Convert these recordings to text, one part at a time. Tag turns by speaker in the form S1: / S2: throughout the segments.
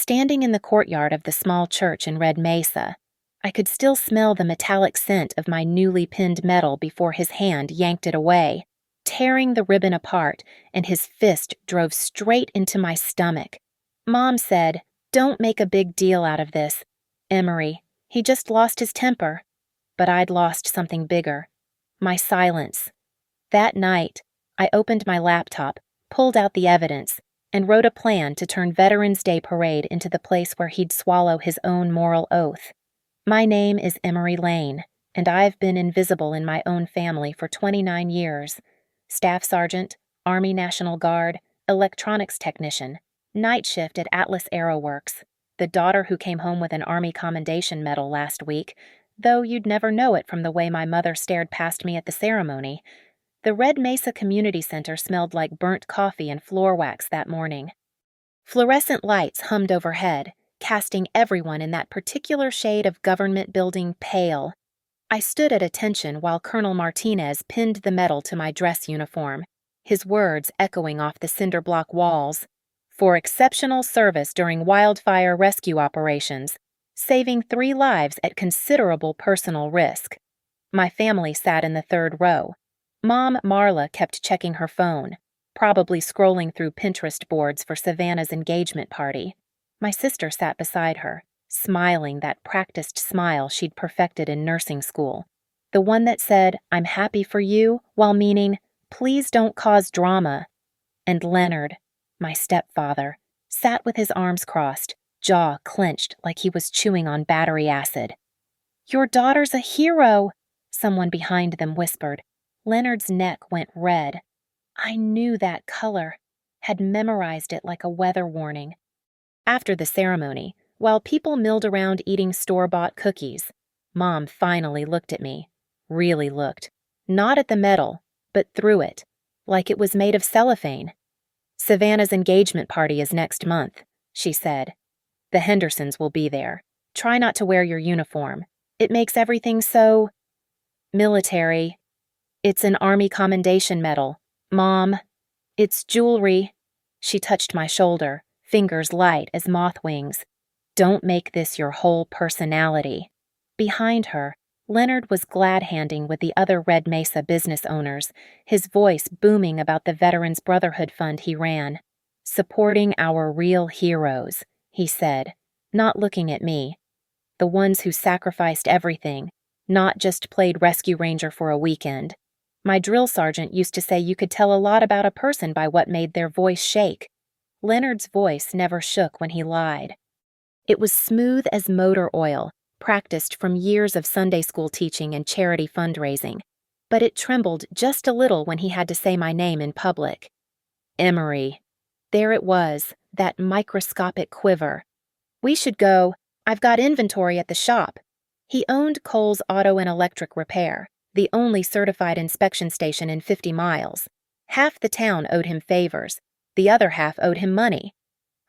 S1: Standing in the courtyard of the small church in Red Mesa, I could still smell the metallic scent of my newly pinned medal before his hand yanked it away, tearing the ribbon apart, and his fist drove straight into my stomach. Mom said, "Don't make a big deal out of this, Emery. He just lost his temper." But I'd lost something bigger. My silence. That night, I opened my laptop, pulled out the evidence, and wrote a plan to turn Veterans Day Parade into the place where he'd swallow his own moral oath. My name is Emery Lane, and I've been invisible in my own family for 29 years. Staff Sergeant, Army National Guard, electronics technician, night shift at Atlas Aero Works, the daughter who came home with an Army Commendation Medal last week, though you'd never know it from the way my mother stared past me at the ceremony. The Red Mesa Community Center smelled like burnt coffee and floor wax that morning. Fluorescent lights hummed overhead, casting everyone in that particular shade of government building pale. I stood at attention while Colonel Martinez pinned the medal to my dress uniform, his words echoing off the cinder block walls. "For exceptional service during wildfire rescue operations, saving 3 lives at considerable personal risk." My family sat in the third row. Mom Marla kept checking her phone, probably scrolling through Pinterest boards for Savannah's engagement party. My sister sat beside her, smiling that practiced smile she'd perfected in nursing school, the one that said, "I'm happy for you," while meaning, "Please don't cause drama." And Leonard, my stepfather, sat with his arms crossed, jaw clenched like he was chewing on battery acid. "Your daughter's a hero," someone behind them whispered. Leonard's neck went red. I knew that color, had memorized it like a weather warning. After the ceremony, while people milled around eating store-bought cookies, Mom finally looked at me. Really looked. Not at the medal, but through it, like it was made of cellophane. "Savannah's engagement party is next month," she said. "The Hendersons will be there. Try not to wear your uniform. It makes everything so military. It's an Army Commendation Medal, Mom. It's jewelry." She touched my shoulder, fingers light as moth wings. "Don't make this your whole personality." Behind her, Leonard was glad-handing with the other Red Mesa business owners, his voice booming about the Veterans Brotherhood Fund he ran. "Supporting our real heroes," he said, not looking at me. "The ones who sacrificed everything, not just played rescue ranger for a weekend. My drill sergeant used to say you could tell a lot about a person by what made their voice shake." Leonard's voice never shook when he lied. It was smooth as motor oil, practiced from years of Sunday school teaching and charity fundraising, but it trembled just a little when he had to say my name in public. Emery. There it was, that microscopic quiver. "We should go. I've got inventory at the shop." He owned Cole's Auto and Electric Repair, the only certified inspection station in 50 miles. Half the town owed him favors. The other half owed him money.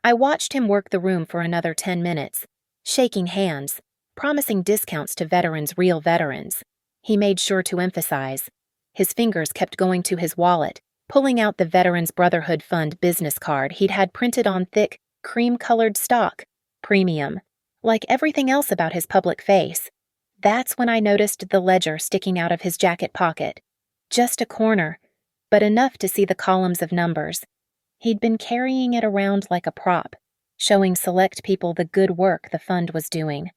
S1: I watched him work the room for another 10 minutes, shaking hands, promising discounts to real veterans. He made sure to emphasize. His fingers kept going to his wallet, pulling out the Veterans Brotherhood Fund business card he'd had printed on thick, cream-colored stock, premium, like everything else about his public face. That's when I noticed the ledger sticking out of his jacket pocket. Just a corner, but enough to see the columns of numbers. He'd been carrying it around like a prop, showing select people the good work the fund was doing.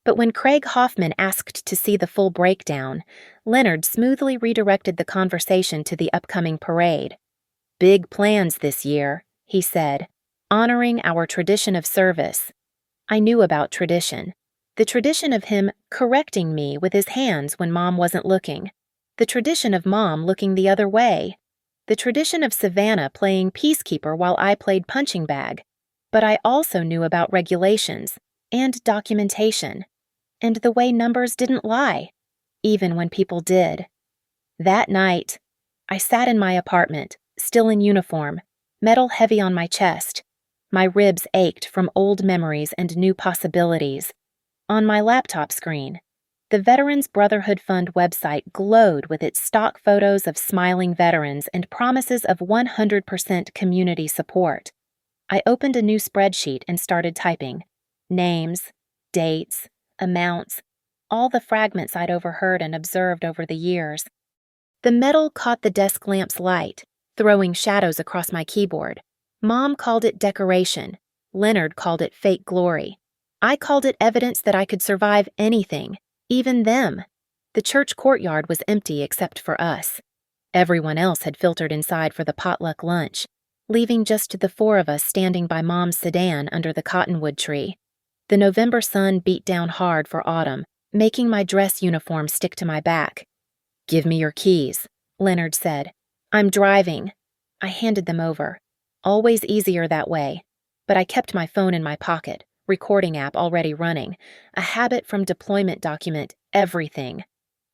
S1: But when Craig Hoffman asked to see the full breakdown, Leonard smoothly redirected the conversation to the upcoming parade. "Big plans this year," he said, "honoring our tradition of service." I knew about tradition. The tradition of him correcting me with his hands when Mom wasn't looking. The tradition of Mom looking the other way. The tradition of Savannah playing peacekeeper while I played punching bag. But I also knew about regulations and documentation, and the way numbers didn't lie, even when people did. That night, I sat in my apartment, still in uniform, medal heavy on my chest. My ribs ached from old memories and new possibilities. On my laptop screen, the Veterans Brotherhood Fund website glowed with its stock photos of smiling veterans and promises of 100% community support. I opened a new spreadsheet and started typing. Names, dates, amounts, all the fragments I'd overheard and observed over the years. The metal caught the desk lamp's light, throwing shadows across my keyboard. Mom called it decoration. Leonard called it fake glory. I called it evidence that I could survive anything, even them. The church courtyard was empty except for us. Everyone else had filtered inside for the potluck lunch, leaving just the four of us standing by Mom's sedan under the cottonwood tree. The November sun beat down hard for autumn, making my dress uniform stick to my back. "Give me your keys," Leonard said. "I'm driving." I handed them over. Always easier that way. But I kept my phone in my pocket, recording app already running, a habit from deployment document everything.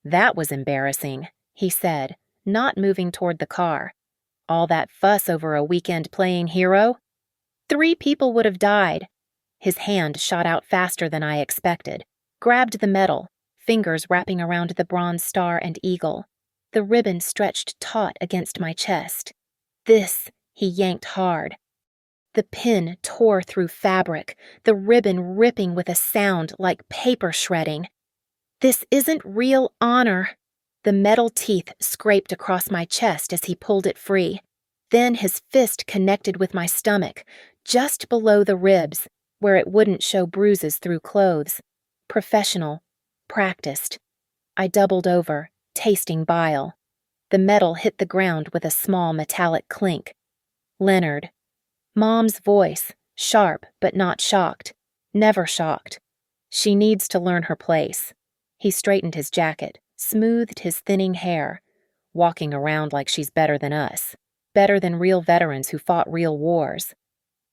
S1: "That was embarrassing," he said, not moving toward the car. "All that fuss over a weekend playing hero? 3 people would have died." His hand shot out faster than I expected, grabbed the metal, fingers wrapping around the bronze star and eagle. The ribbon stretched taut against my chest. "This," he yanked hard. The pin tore through fabric, the ribbon ripping with a sound like paper shredding. "This isn't real honor." The metal teeth scraped across my chest as he pulled it free. Then his fist connected with my stomach, just below the ribs, where it wouldn't show bruises through clothes. Professional. Practiced. I doubled over, tasting bile. The metal hit the ground with a small metallic clink. Leonard. Mom's voice, sharp but not shocked. Never shocked. "She needs to learn her place." He straightened his jacket, smoothed his thinning hair, walking around like she's better than us, better than real veterans who fought real wars.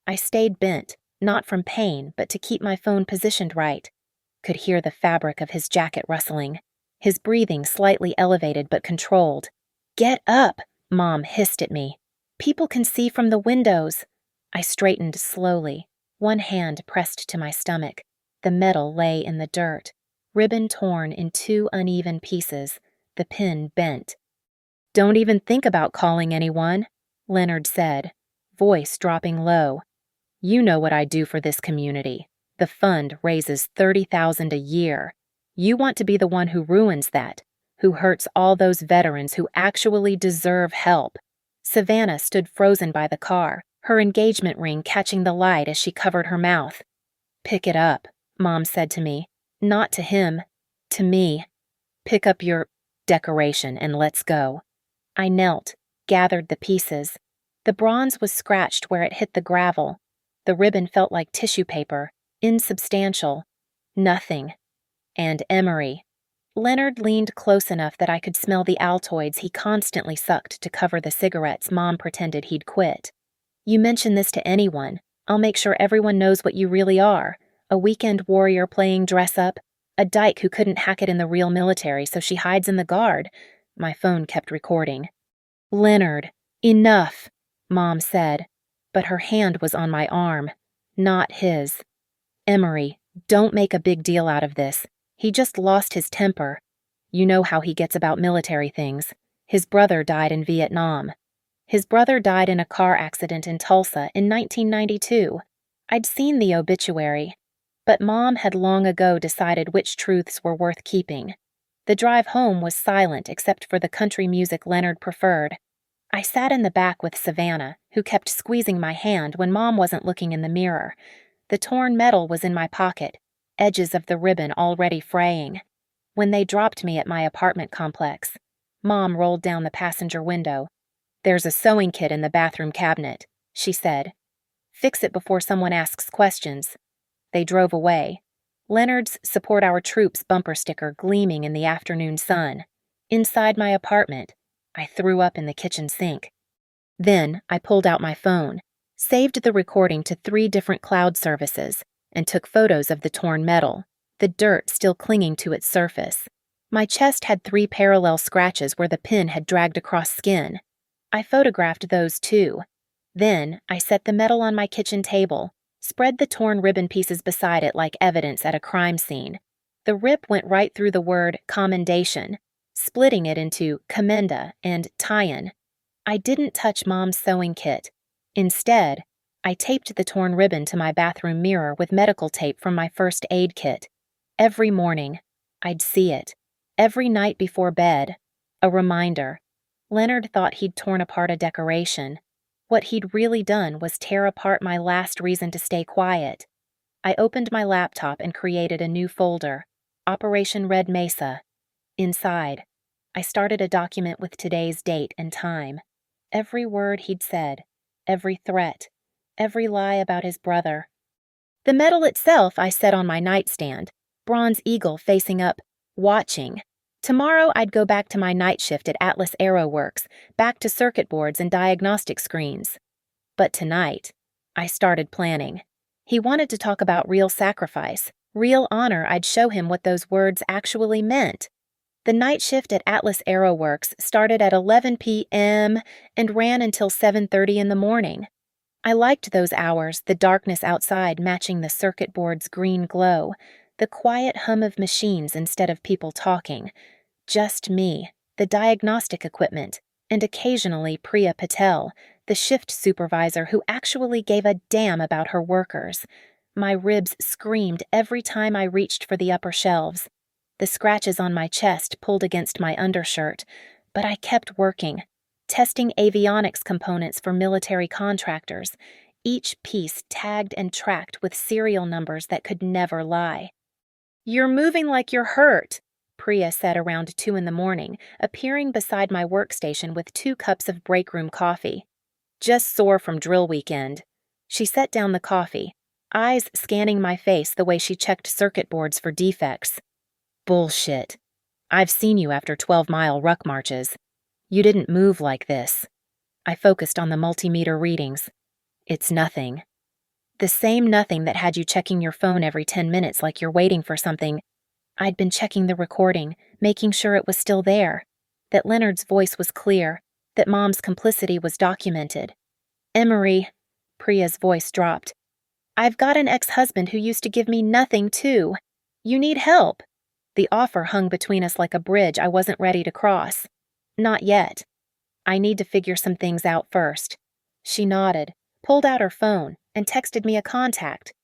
S1: I stayed bent, not from pain, but to keep my phone positioned right. Could hear the fabric of his jacket rustling, his breathing slightly elevated but controlled. "Get up," Mom hissed at me. "People can see from the windows." I straightened slowly, one hand pressed to my stomach. The metal lay in the dirt, ribbon torn in 2 uneven pieces, the pin bent. "Don't even think about calling anyone," Leonard said, voice dropping low. "You know what I do for this community. The fund raises $30,000 a year. You want to be the one who ruins that, who hurts all those veterans who actually deserve help." Savannah stood frozen by the car, her engagement ring catching the light as she covered her mouth. "Pick it up," Mom said to me. Not to him, to me. "Pick up your decoration and let's go." I knelt, gathered the pieces. The bronze was scratched where it hit the gravel. The ribbon felt like tissue paper, insubstantial. Nothing. And Emery. Leonard leaned close enough that I could smell the Altoids he constantly sucked to cover the cigarettes Mom pretended he'd quit. "You mention this to anyone, I'll make sure everyone knows what you really are. A weekend warrior playing dress-up, a dyke who couldn't hack it in the real military so she hides in the guard." My phone kept recording. "Leonard, enough," Mom said, but her hand was on my arm, not his. "Emery, don't make a big deal out of this. He just lost his temper. You know how he gets about military things. His brother died in Vietnam. His brother died in a car accident in Tulsa in 1992. I'd seen the obituary, but Mom had long ago decided which truths were worth keeping. The drive home was silent except for the country music Leonard preferred. I sat in the back with Savannah, who kept squeezing my hand when Mom wasn't looking in the mirror. The torn metal was in my pocket, edges of the ribbon already fraying. When they dropped me at my apartment complex, Mom rolled down the passenger window. "There's a sewing kit in the bathroom cabinet," she said. "Fix it before someone asks questions." They drove away. Leonard's "Support Our Troops" bumper sticker gleaming in the afternoon sun. Inside my apartment, I threw up in the kitchen sink. Then I pulled out my phone, saved the recording to 3 different cloud services, and took photos of the torn metal, the dirt still clinging to its surface. My chest had 3 parallel scratches where the pin had dragged across skin. I photographed those too. Then I set the metal on my kitchen table, spread the torn ribbon pieces beside it like evidence at a crime scene. The rip went right through the word commendation, splitting it into commenda and tie-in. I didn't touch Mom's sewing kit. Instead, I taped the torn ribbon to my bathroom mirror with medical tape from my first aid kit. Every morning, I'd see it. Every night before bed. A reminder. Leonard thought he'd torn apart a decoration. What he'd really done was tear apart my last reason to stay quiet. I opened my laptop and created a new folder. Operation Red Mesa. Inside, I started a document with today's date and time. Every word he'd said. Every threat. Every lie about his brother. The medal itself I set on my nightstand, bronze eagle facing up, watching. Tomorrow I'd go back to my night shift at Atlas Aero Works, back to circuit boards and diagnostic screens. But tonight, I started planning. He wanted to talk about real sacrifice, real honor. I'd show him what those words actually meant. The night shift at Atlas Aero Works started at 11 p.m. and ran until 7:30 in the morning. I liked those hours, the darkness outside matching the circuit board's green glow, the quiet hum of machines instead of people talking. Just me, the diagnostic equipment, and occasionally Priya Patel, the shift supervisor who actually gave a damn about her workers. My ribs screamed every time I reached for the upper shelves. The scratches on my chest pulled against my undershirt, but I kept working. Testing avionics components for military contractors, each piece tagged and tracked with serial numbers that could never lie. "You're moving like you're hurt," Priya said around 2 in the morning, appearing beside my workstation with 2 cups of break room coffee. "Just sore from drill weekend." She set down the coffee, eyes scanning my face the way she checked circuit boards for defects. "Bullshit. I've seen you after 12-mile ruck marches. You didn't move like this." I focused on the multimeter readings. "It's nothing." The same nothing that had you checking your phone every 10 minutes like you're waiting for something. I'd been checking the recording, making sure it was still there, that Leonard's voice was clear, that Mom's complicity was documented. "Emery," Priya's voice dropped. "I've got an ex-husband who used to give me nothing, too. You need help." The offer hung between us like a bridge I wasn't ready to cross. "Not yet. I need to figure some things out first." She nodded, pulled out her phone, and texted me a contact.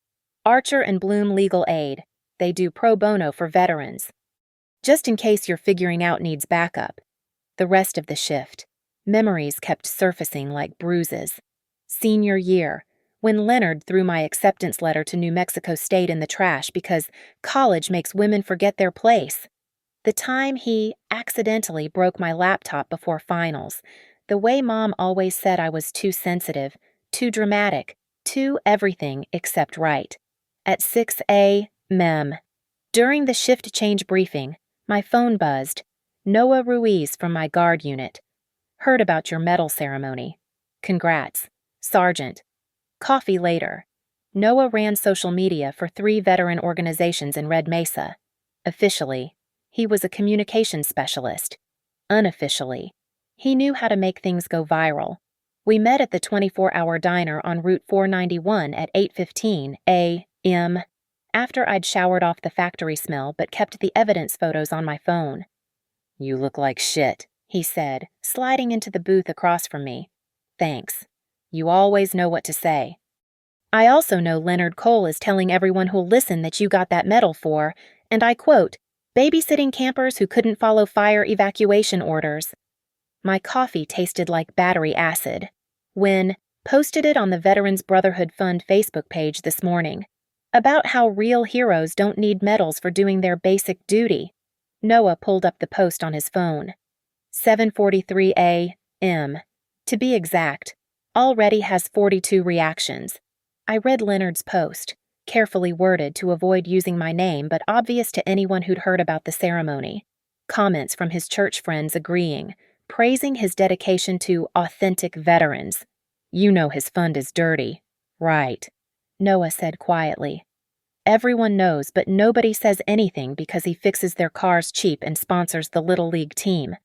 S1: "Archer and Bloom Legal Aid. They do pro bono for veterans. Just in case your figuring out needs backup." The rest of the shift. Memories kept surfacing like bruises. Senior year, when Leonard threw my acceptance letter to New Mexico State in the trash because college makes women forget their place. The time he accidentally broke my laptop before finals. The way Mom always said I was too sensitive, too dramatic, too everything except right. At 6 a.m. During the shift change briefing, my phone buzzed. "Noah Ruiz from my guard unit. Heard about your medal ceremony. Congrats. Sergeant." Coffee later. Noah ran social media for 3 veteran organizations in Red Mesa. Officially, he was a communications specialist. Unofficially, he knew how to make things go viral. We met at the 24-hour diner on Route 491 at 8:15 a.m. after I'd showered off the factory smell but kept the evidence photos on my phone. "You look like shit," he said, sliding into the booth across from me. "Thanks. You always know what to say." "I also know Leonard Cole is telling everyone who'll listen that you got that medal for, and I quote, babysitting campers who couldn't follow fire evacuation orders." My coffee tasted like battery acid. When posted it on the Veterans Brotherhood Fund Facebook page this morning, about how real heroes don't need medals for doing their basic duty. Noah pulled up the post on his phone. 7:43 a.m. To be exact, already has 42 reactions. I read Leonard's post, carefully worded to avoid using my name but obvious to anyone who'd heard about the ceremony. Comments from his church friends agreeing, praising his dedication to authentic veterans. "You know his fund is dirty, right?" Noah said quietly. "Everyone knows, but nobody says anything because he fixes their cars cheap and sponsors the Little League team."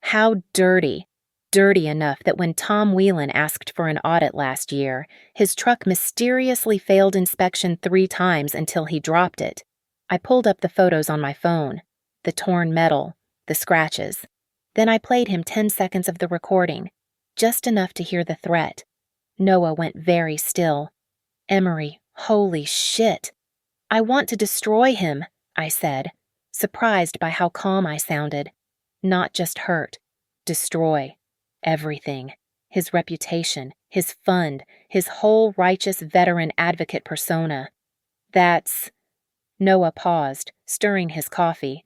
S1: How dirty? Dirty enough that when Tom Whelan asked for an audit last year, his truck mysteriously failed inspection 3 times until he dropped it. I pulled up the photos on my phone. The torn metal, the scratches. Then I played him 10 seconds of the recording, just enough to hear the threat. Noah went very still. Emery, holy shit. I want to destroy him, I said, surprised by how calm I sounded. Not just hurt. Destroy. Everything. His reputation, his fund, his whole righteous veteran advocate persona. That's... Noah paused, stirring his coffee.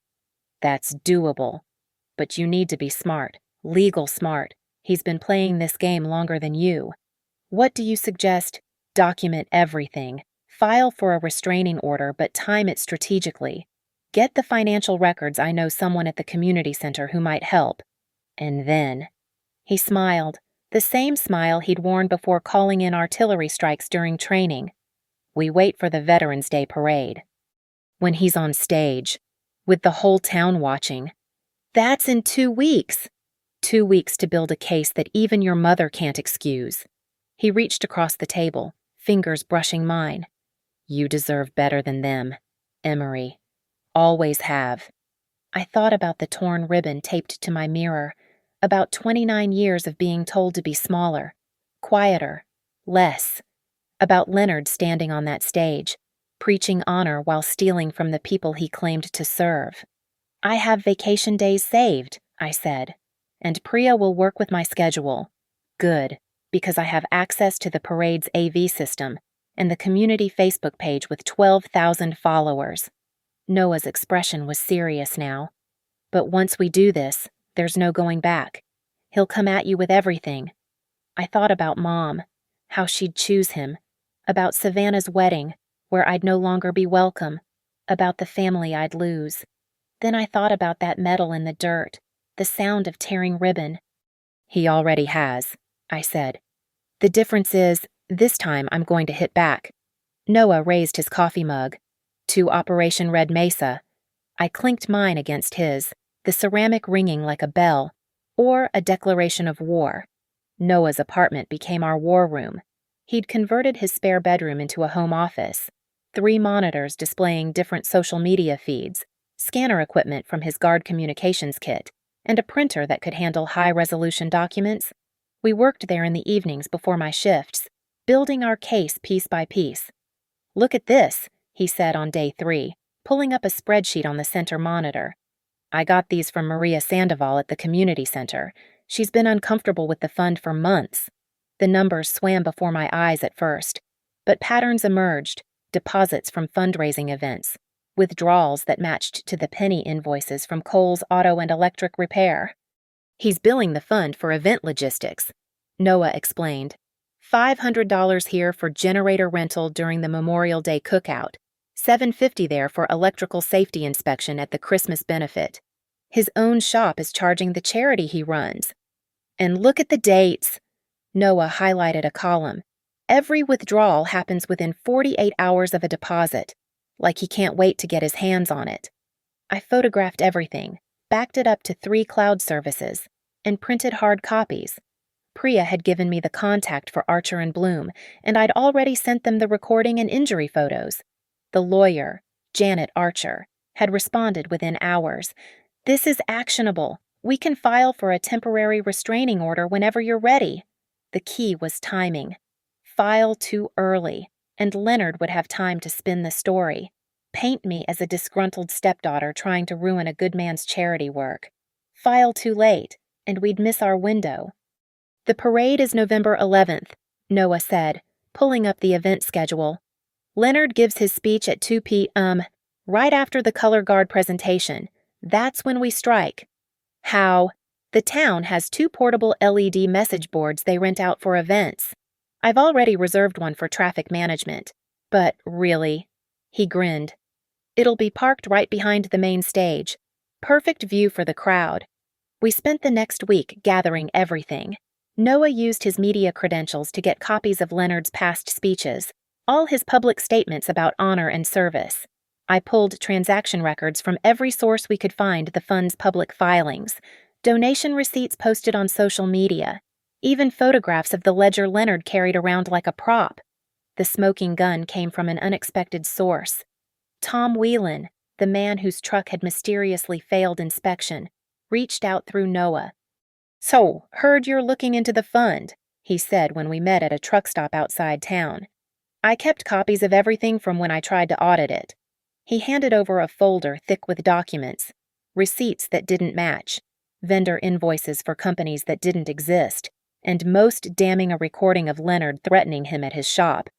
S1: That's doable. But you need to be smart. Legal smart. He's been playing this game longer than you. What do you suggest? Document everything. File for a restraining order, but time it strategically. Get the financial records. I know someone at the community center who might help. And then... He smiled, the same smile he'd worn before calling in artillery strikes during training. We wait for the Veterans Day parade. When he's on stage, with the whole town watching. That's in 2 weeks. 2 weeks to build a case that even your mother can't excuse. He reached across the table, fingers brushing mine. You deserve better than them, Emery. Always have. I thought about the torn ribbon taped to my mirror, about 29 years of being told to be smaller, quieter, less, about Leonard standing on that stage, preaching honor while stealing from the people he claimed to serve. I have vacation days saved, I said, and Priya will work with my schedule. Good, because I have access to the parade's AV system and the community Facebook page with 12,000 followers. Noah's expression was serious now. But once we do this, there's no going back. He'll come at you with everything. I thought about Mom, how she'd choose him, about Savannah's wedding, where I'd no longer be welcome, about the family I'd lose. Then I thought about that medal in the dirt, the sound of tearing ribbon. He already has, I said. The difference is, this time I'm going to hit back. Noah raised his coffee mug. To Operation Red Mesa. I clinked mine against his, the ceramic ringing like a bell, or a declaration of war. Noah's apartment became our war room. He'd converted his spare bedroom into a home office. 3 monitors displaying different social media feeds, scanner equipment from his guard communications kit, and a printer that could handle high-resolution documents. We worked there in the evenings before my shifts, building our case piece by piece. Look at this, he said on day 3, pulling up a spreadsheet on the center monitor. I got these from Maria Sandoval at the community center. She's been uncomfortable with the fund for months. The numbers swam before my eyes at first, but patterns emerged, deposits from fundraising events, withdrawals that matched to the penny invoices from Kohl's auto and electric repair. He's billing the fund for event logistics, Noah explained. $500 here for generator rental during the Memorial Day cookout, $750 there for electrical safety inspection at the Christmas benefit. His own shop is charging the charity he runs. And look at the dates. Noah highlighted a column. Every withdrawal happens within 48 hours of a deposit, like he can't wait to get his hands on it. I photographed everything, backed it up to 3 cloud services, and printed hard copies. Priya had given me the contact for Archer and Bloom, and I'd already sent them the recording and injury photos. The lawyer, Janet Archer, had responded within hours. This is actionable. We can file for a temporary restraining order whenever you're ready. The key was timing. File too early, and Leonard would have time to spin the story. Paint me as a disgruntled stepdaughter trying to ruin a good man's charity work. File too late, and we'd miss our window. The parade is November 11th, Noah said, pulling up the event schedule. Leonard gives his speech at 2 p.m., right after the color guard presentation. That's when we strike. How? The town has 2 portable LED message boards they rent out for events. I've already reserved one for traffic management. But really, he grinned. It'll be parked right behind the main stage. Perfect view for the crowd. We spent the next week gathering everything. Noah used his media credentials to get copies of Leonard's past speeches, all his public statements about honor and service. I pulled transaction records from every source we could find the fund's public filings, donation receipts posted on social media, even photographs of the ledger Leonard carried around like a prop. The smoking gun came from an unexpected source. Tom Whelan, the man whose truck had mysteriously failed inspection, reached out through Noah. So, heard you're looking into the fund. he said when we met at a truck stop outside town. I kept copies of everything from when I tried to audit it. He handed over a folder thick with documents, receipts that didn't match, vendor invoices for companies that didn't exist, and most damning a recording of Leonard threatening him at his shop.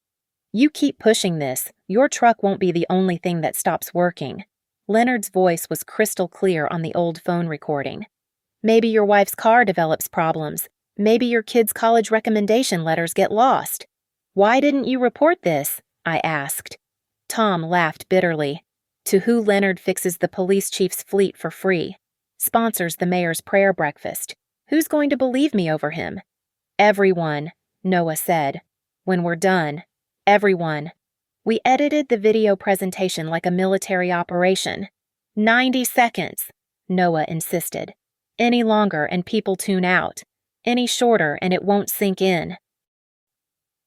S1: You keep pushing this, your truck won't be the only thing that stops working. Leonard's voice was crystal clear on the old phone recording. Maybe your wife's car develops problems. Maybe your kids' college recommendation letters get lost. Why didn't you report this? I asked. Tom laughed bitterly. To who Leonard fixes the police chief's fleet for free, sponsors the mayor's prayer breakfast. Who's going to believe me over him? Everyone, Noah said. When we're done, everyone. We edited the video presentation like a military operation. 90 seconds, Noah insisted. Any longer and people tune out. Any shorter and it won't sink in.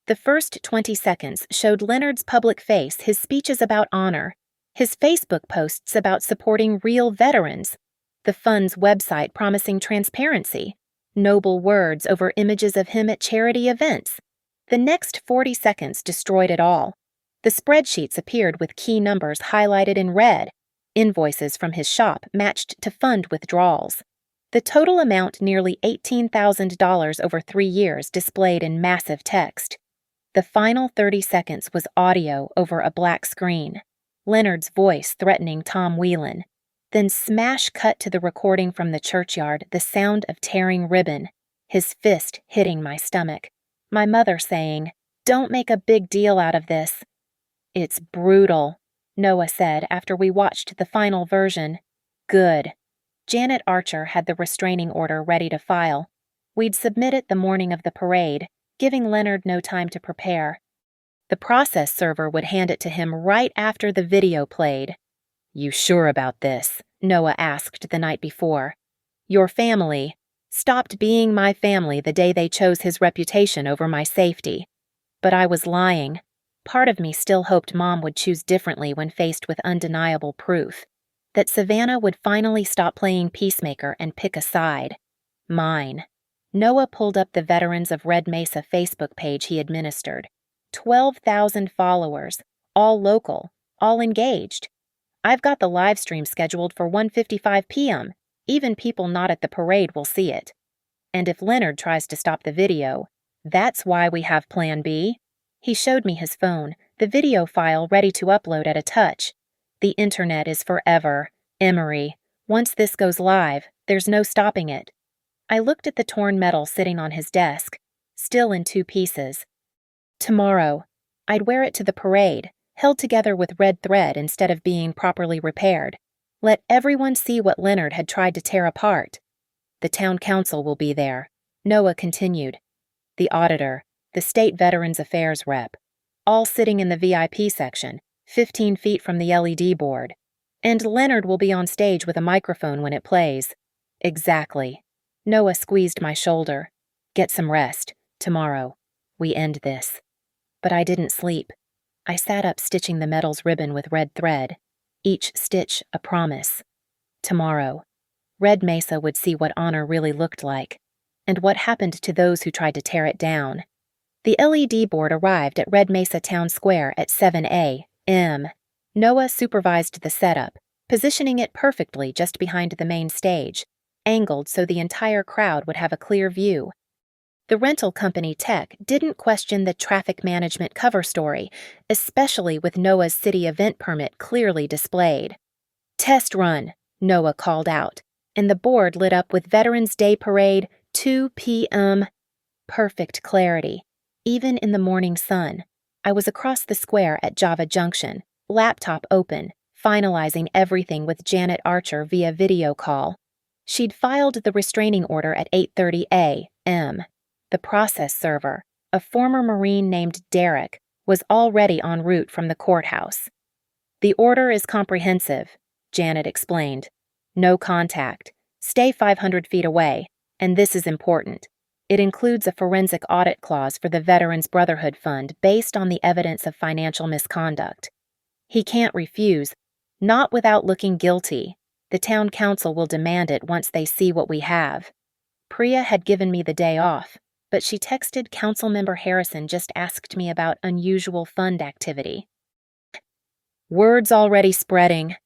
S1: The first 20 seconds showed Leonard's public face, his speeches about honor, his Facebook posts about supporting real veterans, the fund's website promising transparency, noble words over images of him at charity events. The next 40 seconds destroyed it all. The spreadsheets appeared with key numbers highlighted in red. Invoices from his shop matched to fund withdrawals. The total amount, nearly $18,000 over 3 years, displayed in massive text. The final 30 seconds was audio over a black screen. Leonard's voice threatening Tom Whelan. Then smash cut to the recording from the churchyard, the sound of tearing ribbon, his fist hitting my stomach. My mother saying, "Don't make a big deal out of this." "It's brutal," Noah said after we watched the final version. "Good." Janet Archer had the restraining order ready to file. We'd submit it the morning of the parade, giving Leonard no time to prepare. The process server would hand it to him right after the video played. "You sure about this?" Noah asked the night before. "Your family stopped being my family the day they chose his reputation over my safety." But I was lying. Part of me still hoped Mom would choose differently when faced with undeniable proof. That Savannah would finally stop playing peacemaker and pick a side. Mine. Noah pulled up the Veterans of Red Mesa Facebook page he administered. 12,000 followers, all local, all engaged. I've got the live stream scheduled for 1:55 p.m. Even people not at the parade will see it. And if Leonard tries to stop the video, that's why we have Plan B. He showed me his phone, the video file ready to upload at a touch. The internet is forever, Emery. Once this goes live, there's no stopping it. I looked at the torn metal sitting on his desk, still in 2 pieces. Tomorrow, I'd wear it to the parade, held together with red thread instead of being properly repaired. Let everyone see what Leonard had tried to tear apart. The town council will be there, Noah continued. The auditor, the state Veterans Affairs rep, all sitting in the VIP section, 15 feet from the LED board. And Leonard will be on stage with a microphone when it plays. Exactly. Noah squeezed my shoulder. Get some rest. Tomorrow. We end this. But I didn't sleep. I sat up stitching the metal's ribbon with red thread. Each stitch a promise. Tomorrow, Red Mesa would see what honor really looked like, and what happened to those who tried to tear it down. The LED board arrived at Red Mesa Town Square at 7 a.m. Noah supervised the setup, positioning it perfectly just behind the main stage, angled so the entire crowd would have a clear view. The rental company tech didn't question the traffic management cover story, especially with Noah's city event permit clearly displayed. Test run, Noah called out, and the board lit up with Veterans Day Parade, 2 p.m. Perfect clarity. Even in the morning sun, I was across the square at Java Junction, laptop open, finalizing everything with Janet Archer via video call. She'd filed the restraining order at 8:30 a.m. The process server, a former Marine named Derek, was already en route from the courthouse. The order is comprehensive, Janet explained. No contact. Stay 500 feet away, and this is important. It includes a forensic audit clause for the Veterans Brotherhood Fund based on the evidence of financial misconduct. He can't refuse, not without looking guilty. The town council will demand it once they see what we have. Priya had given me the day off. but she texted Councilmember Harrison just asked me about unusual fund activity. Word's already spreading.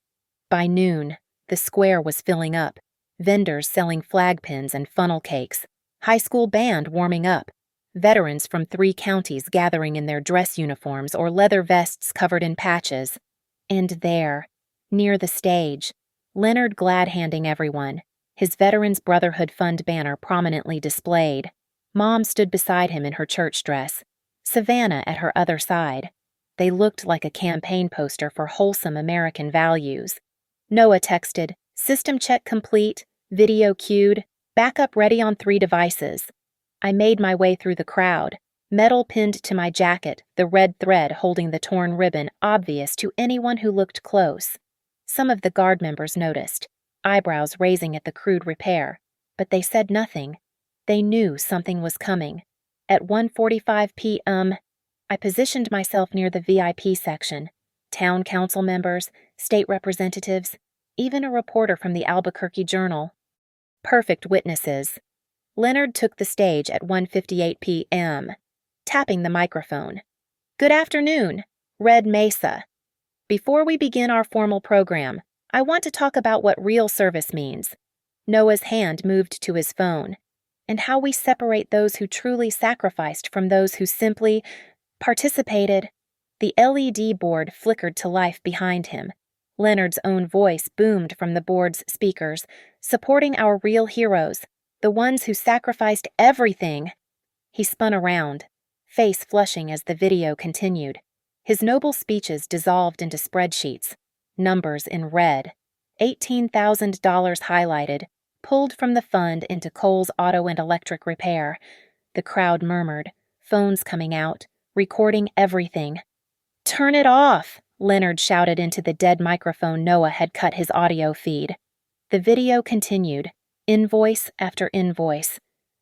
S1: By noon, the square was filling up, vendors selling flag pins and funnel cakes, high school band warming up, veterans from 3 counties gathering in their dress uniforms or leather vests covered in patches. And there, near the stage, Leonard glad-handing everyone, his Veterans Brotherhood Fund banner prominently displayed. Mom stood beside him in her church dress, Savannah at her other side. They looked like a campaign poster for wholesome American values. Noah texted, "System check complete, video queued, backup ready on 3 devices." I made my way through the crowd, metal pinned to my jacket, the red thread holding the torn ribbon obvious to anyone who looked close. Some of the guard members noticed, eyebrows raising at the crude repair, but they said nothing. They knew something was coming. At 1:45 p.m., I positioned myself near the VIP section. Town council members, state representatives, even a reporter from the Albuquerque Journal. Perfect witnesses. Leonard took the stage at 1:58 p.m., tapping the microphone. "Good afternoon, Red Mesa. Before we begin our formal program, I want to talk about what real service means." Noah's hand moved to his phone. "And how we separate those who truly sacrificed from those who simply participated." The LED board flickered to life behind him. Leonard's own voice boomed from the board's speakers, supporting our real heroes, the ones who sacrificed everything. He spun around, face flushing as the video continued. His noble speeches dissolved into spreadsheets, numbers in red, $18,000 highlighted, pulled from the fund into Cole's auto and electric repair. The crowd murmured, phones coming out, recording everything. "Turn it off!" Leonard shouted into the dead microphone Noah had cut his audio feed. The video continued, invoice after invoice.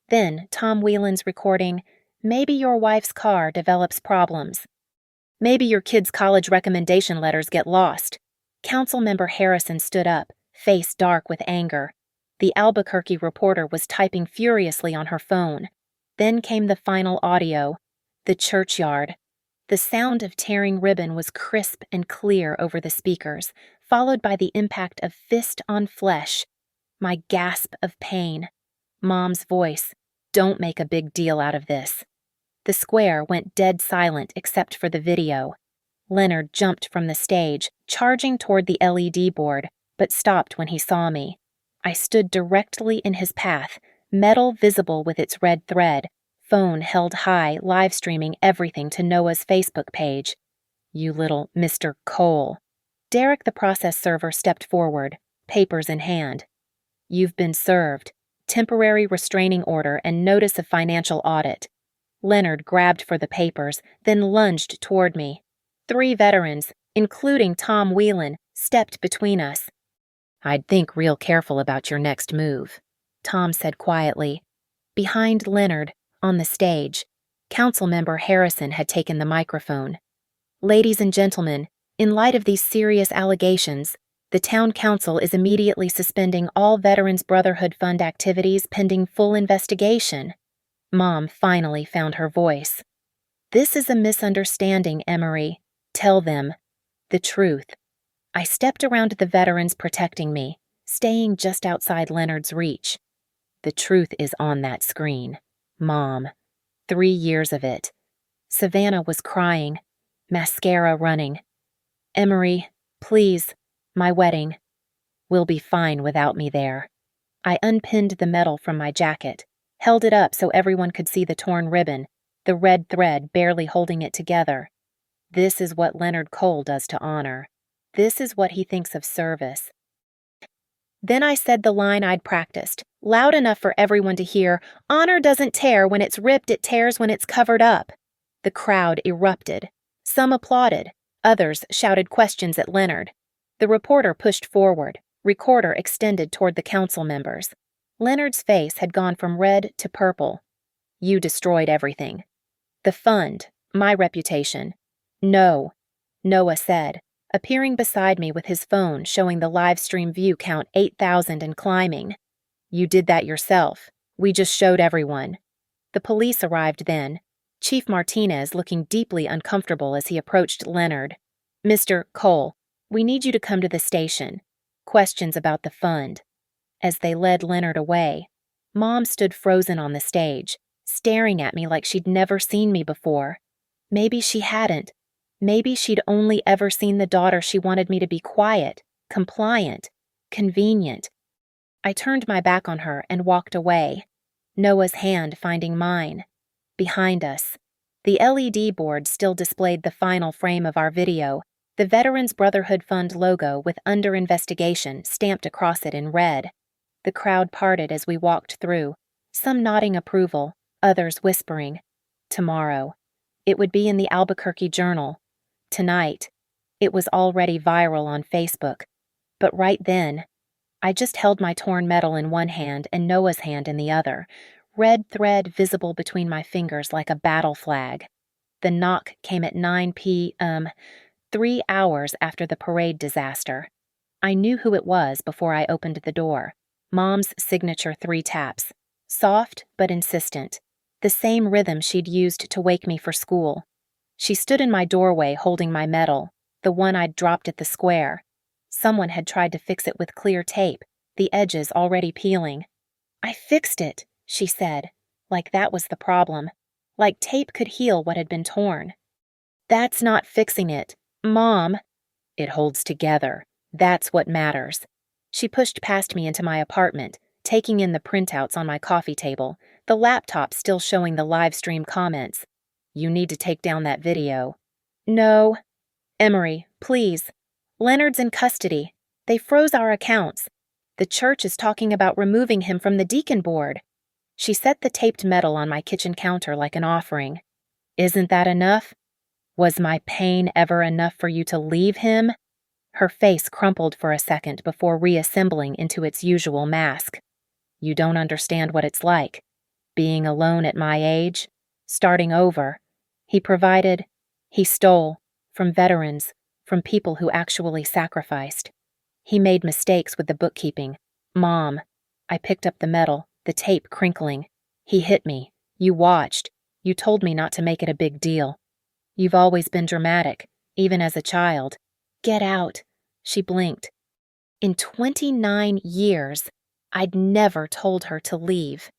S1: Then Tom Whelan's recording, "Maybe your wife's car develops problems. Maybe your kid's college recommendation letters get lost." Councilmember Harrison stood up, face dark with anger. The Albuquerque reporter was typing furiously on her phone. Then came the final audio. The churchyard. The sound of tearing ribbon was crisp and clear over the speakers, followed by the impact of fist on flesh. My gasp of pain. Mom's voice, "Don't make a big deal out of this." The square went dead silent except for the video. Leonard jumped from the stage, charging toward the LED board, but stopped when he saw me. I stood directly in his path, metal visible with its red thread, phone held high, live streaming everything to Noah's Facebook page. "You little Mr. Cole." Derek, the process server, stepped forward, papers in hand. "You've been served. Temporary restraining order and notice of financial audit." Leonard grabbed for the papers, then lunged toward me. 3 veterans, including Tom Whelan, stepped between us. "I'd think real careful about your next move," Tom said quietly. Behind Leonard, on the stage, Councilmember Harrison had taken the microphone. "Ladies and gentlemen, in light of these serious allegations, the town council is immediately suspending all Veterans Brotherhood Fund activities pending full investigation." Mom finally found her voice. "This is a misunderstanding, Emery. Tell them the truth." I stepped around the veterans protecting me, staying just outside Leonard's reach. "The truth is on that screen. Mom. 3 years of it." Savannah was crying, mascara running. "Emery, please, my wedding. We'll be fine without me there." I unpinned the medal from my jacket, held it up so everyone could see the torn ribbon, the red thread barely holding it together. This is what Leonard Cole does to honor. This is what he thinks of service. Then I said the line I'd practiced, loud enough for everyone to hear, "Honor doesn't tear when it's ripped, it tears when it's covered up." The crowd erupted. Some applauded. Others shouted questions at Leonard. The reporter pushed forward, recorder extended toward the council members. Leonard's face had gone from red to purple. "You destroyed everything. The fund, my reputation." "No," Noah said, appearing beside me with his phone showing the live stream view count 8,000 and climbing. "You did that yourself. We just showed everyone." The police arrived then, Chief Martinez looking deeply uncomfortable as he approached Leonard. "Mr. Cole, we need you to come to the station. Questions about the fund." As they led Leonard away, Mom stood frozen on the stage, staring at me like she'd never seen me before. Maybe she hadn't. Maybe she'd only ever seen the daughter she wanted me to be quiet, compliant, convenient. I turned my back on her and walked away, Noah's hand finding mine. Behind us, the LED board still displayed the final frame of our video, the Veterans Brotherhood Fund logo with "Under Investigation" stamped across it in red. The crowd parted as we walked through, some nodding approval, others whispering. Tomorrow, it would be in the Albuquerque Journal. Tonight, it was already viral on Facebook. But right then, I just held my torn medal in one hand and Noah's hand in the other, red thread visible between my fingers like a battle flag. The knock came at 9 p.m., 3 hours after the parade disaster. I knew who it was before I opened the door. Mom's signature 3 taps, soft but insistent, the same rhythm she'd used to wake me for school. She stood in my doorway holding my medal, the one I'd dropped at the square. Someone had tried to fix it with clear tape, the edges already peeling. "I fixed it," she said, like that was the problem, like tape could heal what had been torn. "That's not fixing it, Mom." "It holds together. That's what matters." She pushed past me into my apartment, taking in the printouts on my coffee table, the laptop still showing the live stream comments. "You need to take down that video." "No." "Emery, please. Leonard's in custody. They froze our accounts. The church is talking about removing him from the deacon board." She set the taped medal on my kitchen counter like an offering. "Isn't that enough? Was my pain ever enough for you to leave him?" Her face crumpled for a second before reassembling into its usual mask. "You don't understand what it's like. Being alone at my age. Starting over. He stole. From veterans. From people who actually sacrificed. He made mistakes with the bookkeeping. Mom." I picked up the medal, the tape crinkling. "He hit me. You watched. You told me not to make it a big deal. You've always been dramatic, even as a child." "Get out." She blinked. In 29 years, I'd never told her to leave.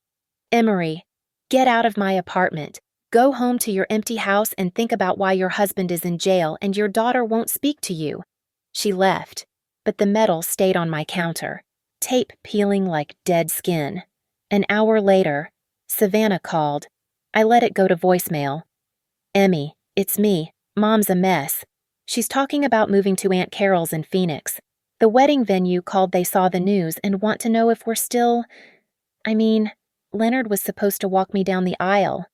S1: "Emery, get out of my apartment. Go home to your empty house and think about why your husband is in jail and your daughter won't speak to you." She left, but the medal stayed on my counter, tape peeling like dead skin. An hour later, Savannah called. I let it go to voicemail. "Emmy, it's me. Mom's a mess. She's talking about moving to Aunt Carol's in Phoenix. The wedding venue called they saw the news and want to know if we're still... Leonard was supposed to walk me down the aisle.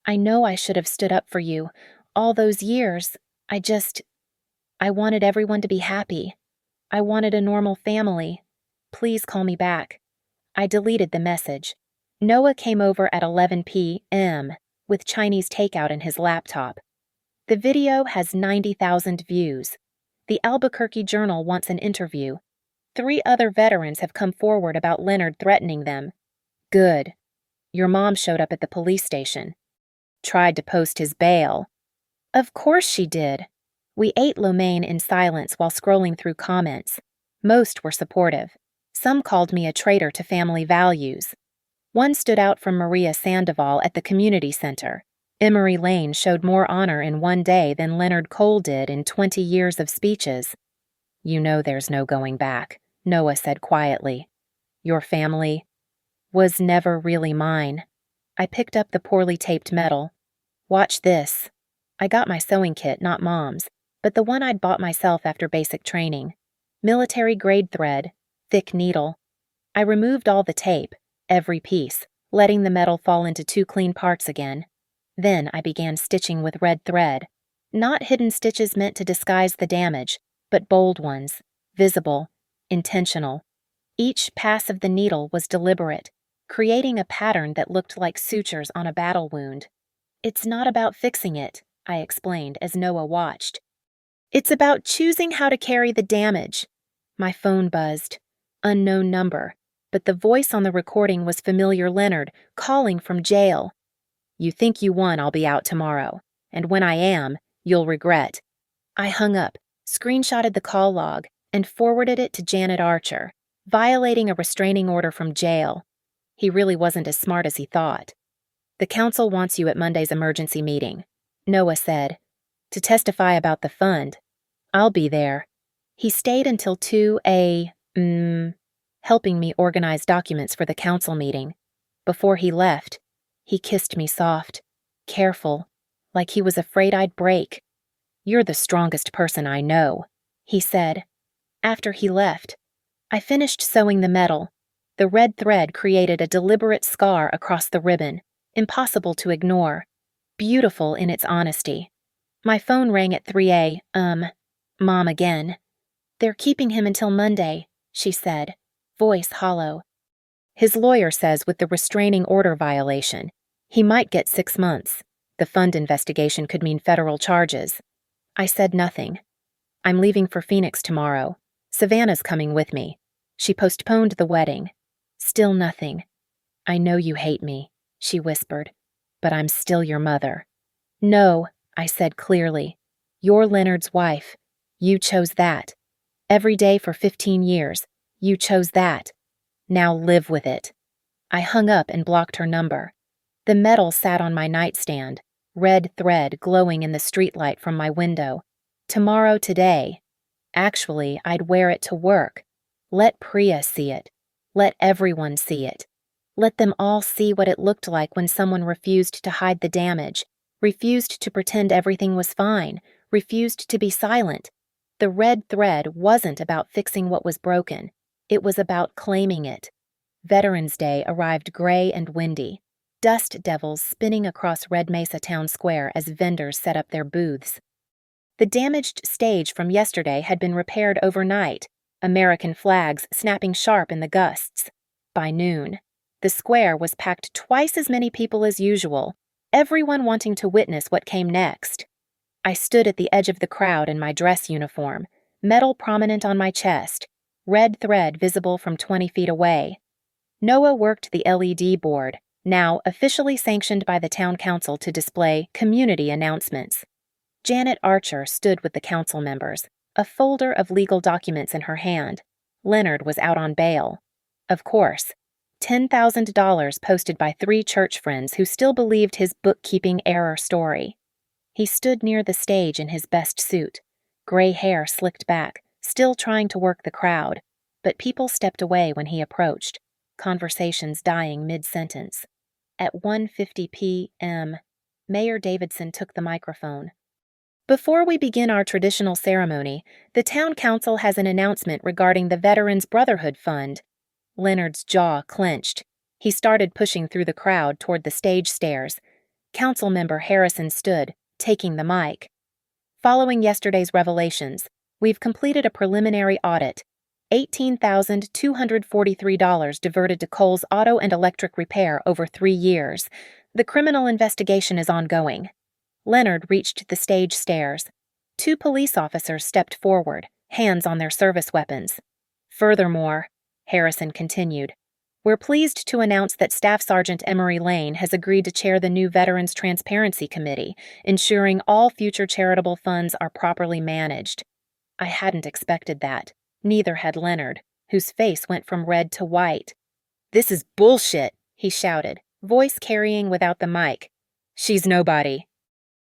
S1: I know I should have stood up for you. All those years, I wanted everyone to be happy. I wanted a normal family. Please call me back." I deleted the message. Noah came over at 11 p.m. with Chinese takeout in his laptop. The video has 90,000 views. The Albuquerque Journal wants an interview. 3 other veterans have come forward about Leonard threatening them. Good. Your mom showed up at the police station. Tried to post his bail. Of course she did. We ate lo mein in silence while scrolling through comments. Most were supportive. Some called me a traitor to family values. One stood out from Maria Sandoval at the community center. Emery Lane showed more honor in one day than Leonard Cole did in 20 years of speeches. "You know there's no going back," Noah said quietly. "Your family was never really mine." I picked up the poorly taped medal. "Watch this." I got my sewing kit, not Mom's, but the one I'd bought myself after basic training. Military-grade thread, thick needle. I removed all the tape, every piece, letting the medal fall into 2 clean parts again. Then I began stitching with red thread. Not hidden stitches meant to disguise the damage, but bold ones, visible, intentional. Each pass of the needle was deliberate, creating a pattern that looked like sutures on a battle wound. "It's not about fixing it," I explained as Noah watched. "It's about choosing how to carry the damage." My phone buzzed. Unknown number, but the voice on the recording was familiar Leonard, calling from jail. You think you won I'll be out tomorrow. And when I am, you'll regret. I hung up, screenshotted the call log, and forwarded it to Janet Archer, violating a restraining order from jail. He really wasn't as smart as he thought. The council wants you at Monday's emergency meeting, Noah said, to testify about the fund. I'll be there. He stayed until 2 a.m., helping me organize documents for the council meeting. Before he left, he kissed me soft, careful, like he was afraid I'd break. You're the strongest person I know, he said. After he left, I finished sewing the medal. The red thread created a deliberate scar across the ribbon, impossible to ignore, beautiful in its honesty. My phone rang at 3 a.m. Mom again. They're keeping him until Monday, she said, voice hollow. His lawyer says with the restraining order violation, he might get 6 months. The fund investigation could mean federal charges. I said nothing. I'm leaving for Phoenix tomorrow. Savannah's coming with me. She postponed the wedding. Still nothing. I know you hate me, she whispered, but I'm still your mother. No, I said clearly. You're Leonard's wife. You chose that. Every day for 15 years, you chose that. Now live with it. I hung up and blocked her number. The medal sat on my nightstand, red thread glowing in the streetlight from my window. Tomorrow today. Actually, I'd wear it to work. Let Priya see it. Let everyone see it. Let them all see what it looked like when someone refused to hide the damage, refused to pretend everything was fine, refused to be silent. The red thread wasn't about fixing what was broken. It was about claiming it. Veterans Day arrived gray and windy. Dust devils spinning across Red Mesa Town Square as vendors set up their booths. The damaged stage from yesterday had been repaired overnight, American flags snapping sharp in the gusts. By noon, the square was packed twice as many people as usual, everyone wanting to witness what came next. I stood at the edge of the crowd in my dress uniform, medal prominent on my chest, red thread visible from 20 feet away. Noah worked the LED board, now officially sanctioned by the town council to display community announcements. Janet Archer stood with the council members, a folder of legal documents in her hand. Leonard was out on bail. Of course, $10,000 posted by 3 church friends who still believed his bookkeeping error story. He stood near the stage in his best suit, gray hair slicked back, still trying to work the crowd, but people stepped away when he approached, conversations dying mid-sentence. At 1:50 p.m., Mayor Davidson took the microphone. Before we begin our traditional ceremony, the town council has an announcement regarding the Veterans Brotherhood Fund. Leonard's jaw clenched. He started pushing through the crowd toward the stage stairs. Councilmember Harrison stood, taking the mic. Following yesterday's revelations, we've completed a preliminary audit. $18,243 diverted to Cole's auto and electric repair over 3 years. The criminal investigation is ongoing. Leonard reached the stage stairs. 2 police officers stepped forward, hands on their service weapons. Furthermore, Harrison continued, we're pleased to announce that Staff Sergeant Emery Lane has agreed to chair the new Veterans Transparency Committee, ensuring all future charitable funds are properly managed. I hadn't expected that. Neither had Leonard, whose face went from red to white. This is bullshit, he shouted, voice carrying without the mic. She's nobody.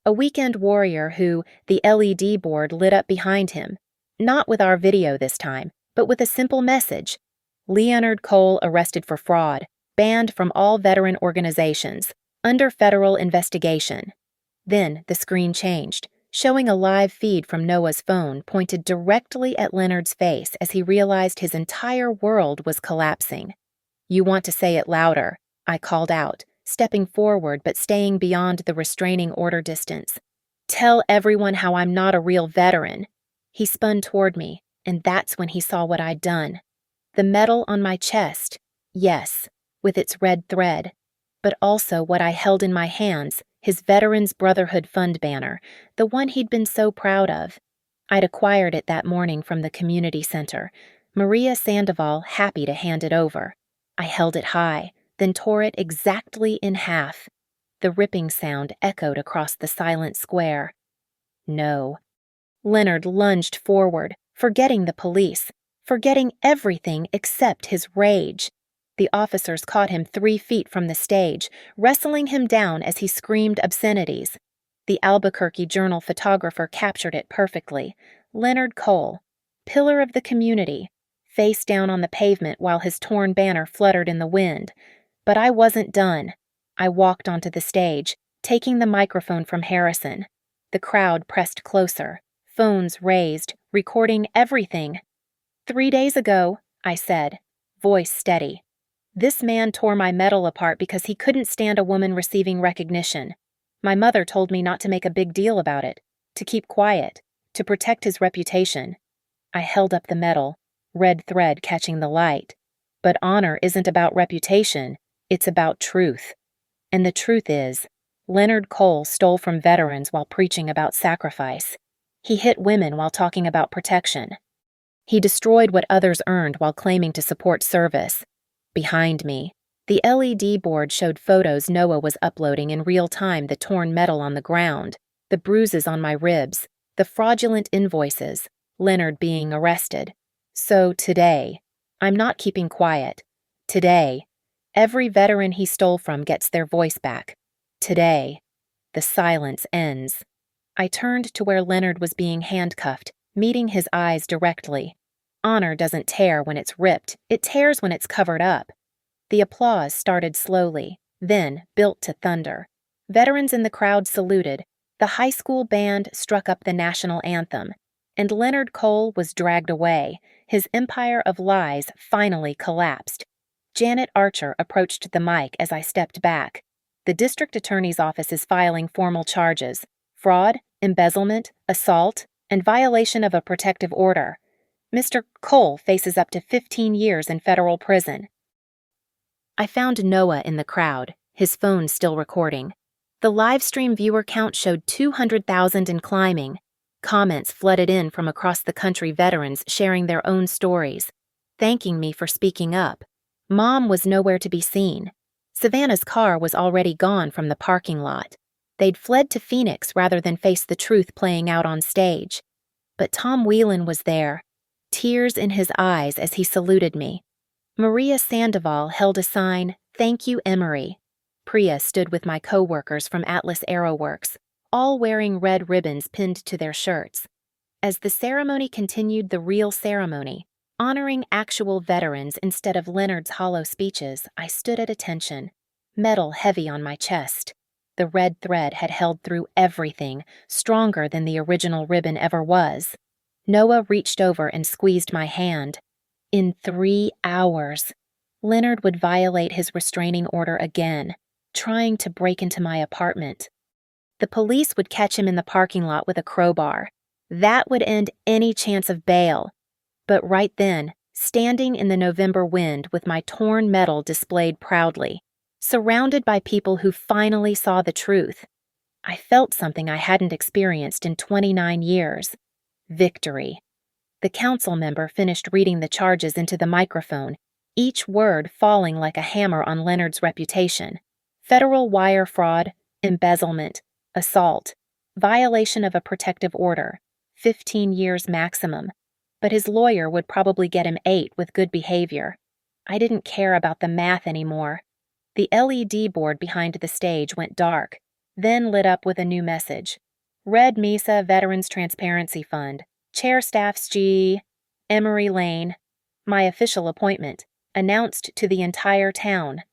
S1: A weekend warrior who, the LED board lit up behind him, not with our video this time, but with a simple message. Leonard Cole arrested for fraud, banned from all veteran organizations, under federal investigation. Then the screen changed, showing a live feed from Noah's phone pointed directly at Leonard's face as he realized his entire world was collapsing. You want to say it louder, I called out, stepping forward but staying beyond the restraining order distance. Tell everyone how I'm not a real veteran. He spun toward me, and that's when he saw what I'd done. The medal on my chest, yes, with its red thread, but also what I held in my hands, his Veterans Brotherhood Fund banner, the one he'd been so proud of. I'd acquired it that morning from the community center, Maria Sandoval happy to hand it over. I held it high, then tore it exactly in half. The ripping sound echoed across the silent square. No. Leonard lunged forward, forgetting the police, forgetting everything except his rage. The officers caught him 3 feet from the stage, wrestling him down as he screamed obscenities. The Albuquerque Journal photographer captured it perfectly. Leonard Cole, pillar of the community, face down on the pavement while his torn banner fluttered in the wind. But I wasn't done. I walked onto the stage, taking the microphone from Harrison. The crowd pressed closer, phones raised, recording everything. 3 days ago, I said, voice steady. This man tore my medal apart because he couldn't stand a woman receiving recognition. My mother told me not to make a big deal about it, to keep quiet, to protect his reputation. I held up the medal, red thread catching the light. But honor isn't about reputation, it's about truth. And the truth is, Leonard Cole stole from veterans while preaching about sacrifice. He hit women while talking about protection. He destroyed what others earned while claiming to support service. Behind me, the LED board showed photos Noah was uploading in real time, the torn metal on the ground, the bruises on my ribs, the fraudulent invoices, Leonard being arrested. So today, I'm not keeping quiet. Today, every veteran he stole from gets their voice back. Today, the silence ends. I turned to where Leonard was being handcuffed, meeting his eyes directly. Honor doesn't tear when it's ripped, it tears when it's covered up. The applause started slowly, then built to thunder. Veterans in the crowd saluted. The high school band struck up the national anthem, and Leonard Cole was dragged away. His empire of lies finally collapsed. Janet Archer approached the mic as I stepped back. The district attorney's office is filing formal charges: fraud, embezzlement, assault, and violation of a protective order. Mr. Cole faces up to 15 years in federal prison. I found Noah in the crowd, his phone still recording. The live stream viewer count showed 200,000 and climbing. Comments flooded in from across the country, veterans sharing their own stories, thanking me for speaking up. Mom was nowhere to be seen. Savannah's car was already gone from the parking lot. They'd fled to Phoenix rather than face the truth playing out on stage. But Tom Whelan was there, tears in his eyes as he saluted me. Maria Sandoval held a sign, "Thank you, Emory." Priya stood with my co-workers from Atlas Aero Works, all wearing red ribbons pinned to their shirts. As the ceremony continued, the real ceremony, honoring actual veterans instead of Leonard's hollow speeches, I stood at attention, metal heavy on my chest. The red thread had held through everything, stronger than the original ribbon ever was. Noah reached over and squeezed my hand. In 3 hours, Leonard would violate his restraining order again, trying to break into my apartment. The police would catch him in the parking lot with a crowbar. That would end any chance of bail. But right then, standing in the November wind with my torn medal displayed proudly, surrounded by people who finally saw the truth, I felt something I hadn't experienced in 29 years. Victory. The council member finished reading the charges into the microphone, each word falling like a hammer on Leonard's reputation. Federal wire fraud, embezzlement, assault, violation of a protective order, 15 years maximum. But his lawyer would probably get him 8 with good behavior. I didn't care about the math anymore. The LED board behind the stage went dark, then lit up with a new message. Red Mesa Veterans Transparency Fund, Chair Staffs G. Emory Lane. My official appointment, announced to the entire town.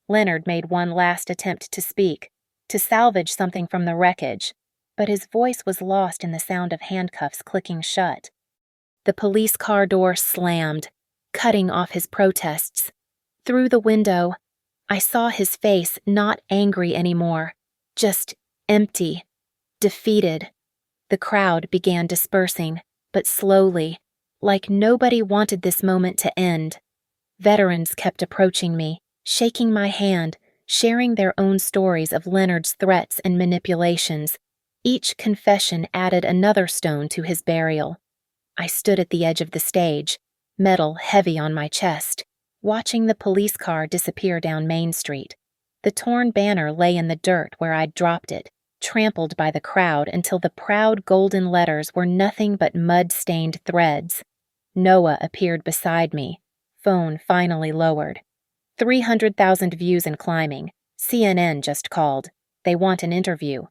S1: Leonard made one last attempt to speak, to salvage something from the wreckage, but his voice was lost in the sound of handcuffs clicking shut. The police car door slammed, cutting off his protests. Through the window, I saw his face not angry anymore, just empty, defeated. The crowd began dispersing, but slowly, like nobody wanted this moment to end. Veterans kept approaching me, shaking my hand, sharing their own stories of Leonard's threats and manipulations. Each confession added another stone to his burial. I stood at the edge of the stage, metal heavy on my chest, watching the police car disappear down Main Street. The torn banner lay in the dirt where I'd dropped it, trampled by the crowd until the proud golden letters were nothing but mud-stained threads. Noah appeared beside me, phone finally lowered. 300,000 views and climbing. CNN just called. They want an interview.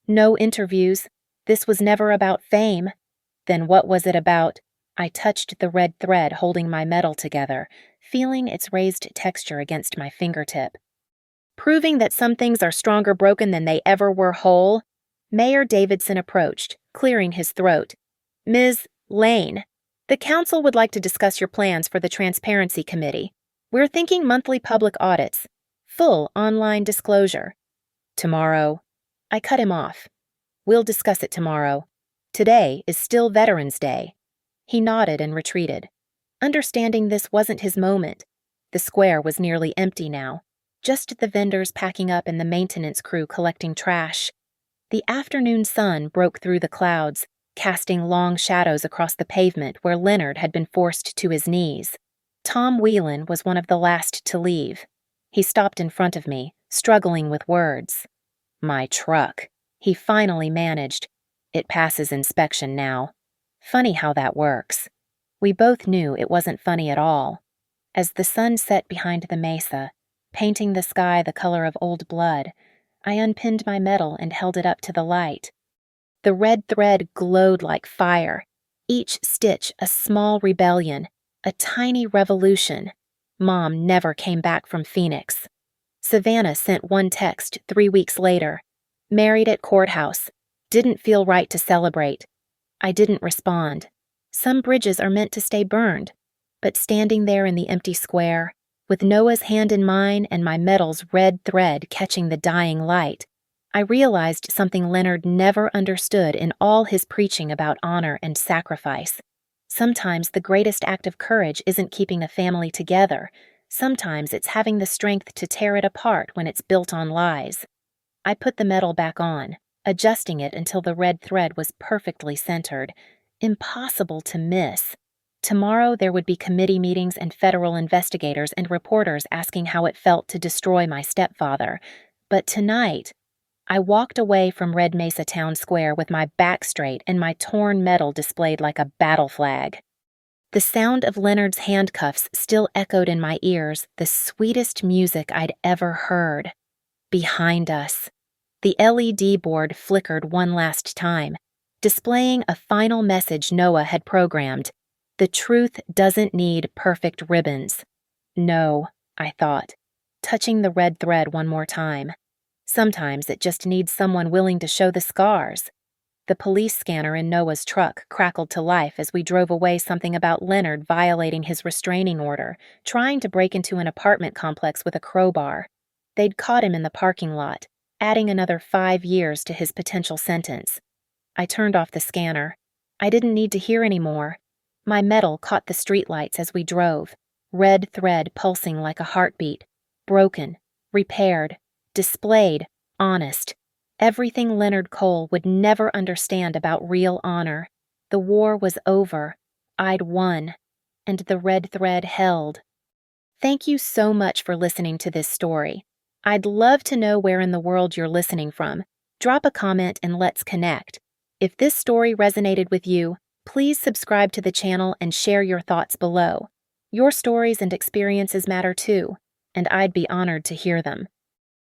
S1: No interviews. This was never about fame. Then what was it about? I touched the red thread holding my medal together, feeling its raised texture against my fingertip. Proving that some things are stronger broken than they ever were whole, Mayor Davidson approached, clearing his throat. Ms. Lane, the council would like to discuss your plans for the Transparency Committee. We're thinking monthly public audits, full online disclosure. Tomorrow. I cut him off. We'll discuss it tomorrow. Today is still Veterans Day. He nodded and retreated, understanding this wasn't his moment. The square was nearly empty now, just the vendors packing up and the maintenance crew collecting trash. The afternoon sun broke through the clouds, casting long shadows across the pavement where Leonard had been forced to his knees. Tom Whelan was one of the last to leave. He stopped in front of me, struggling with words. My truck. He finally managed. It passes inspection now. Funny how that works. We both knew it wasn't funny at all. As the sun set behind the mesa, painting the sky the color of old blood, I unpinned my medal and held it up to the light. The red thread glowed like fire, each stitch a small rebellion, a tiny revolution. Mom never came back from Phoenix. Savannah sent one text 3 weeks later. Married at courthouse. Didn't feel right to celebrate. I didn't respond. Some bridges are meant to stay burned. But standing there in the empty square, with Noah's hand in mine and my medal's red thread catching the dying light, I realized something Leonard never understood in all his preaching about honor and sacrifice. Sometimes the greatest act of courage isn't keeping a family together. Sometimes it's having the strength to tear it apart when it's built on lies. I put the medal back on, adjusting it until the red thread was perfectly centered. Impossible to miss. Tomorrow there would be committee meetings and federal investigators and reporters asking how it felt to destroy my stepfather. But tonight, I walked away from Red Mesa Town Square with my back straight and my torn medal displayed like a battle flag. The sound of Leonard's handcuffs still echoed in my ears, the sweetest music I'd ever heard. Behind us, the LED board flickered one last time, displaying a final message Noah had programmed. The truth doesn't need perfect ribbons. No, I thought, touching the red thread one more time. Sometimes it just needs someone willing to show the scars. The police scanner in Noah's truck crackled to life as we drove away, something about Leonard violating his restraining order, trying to break into an apartment complex with a crowbar. They'd caught him in the parking lot, adding another 5 years to his potential sentence. I turned off the scanner. I didn't need to hear any more. My medal caught the streetlights as we drove, red thread pulsing like a heartbeat, broken, repaired, displayed, honest. Everything Leonard Cole would never understand about real honor. The war was over. I'd won. And the red thread held. Thank you so much for listening to this story. I'd love to know where in the world you're listening from. Drop a comment and let's connect. If this story resonated with you, please subscribe to the channel and share your thoughts below. Your stories and experiences matter too, and I'd be honored to hear them.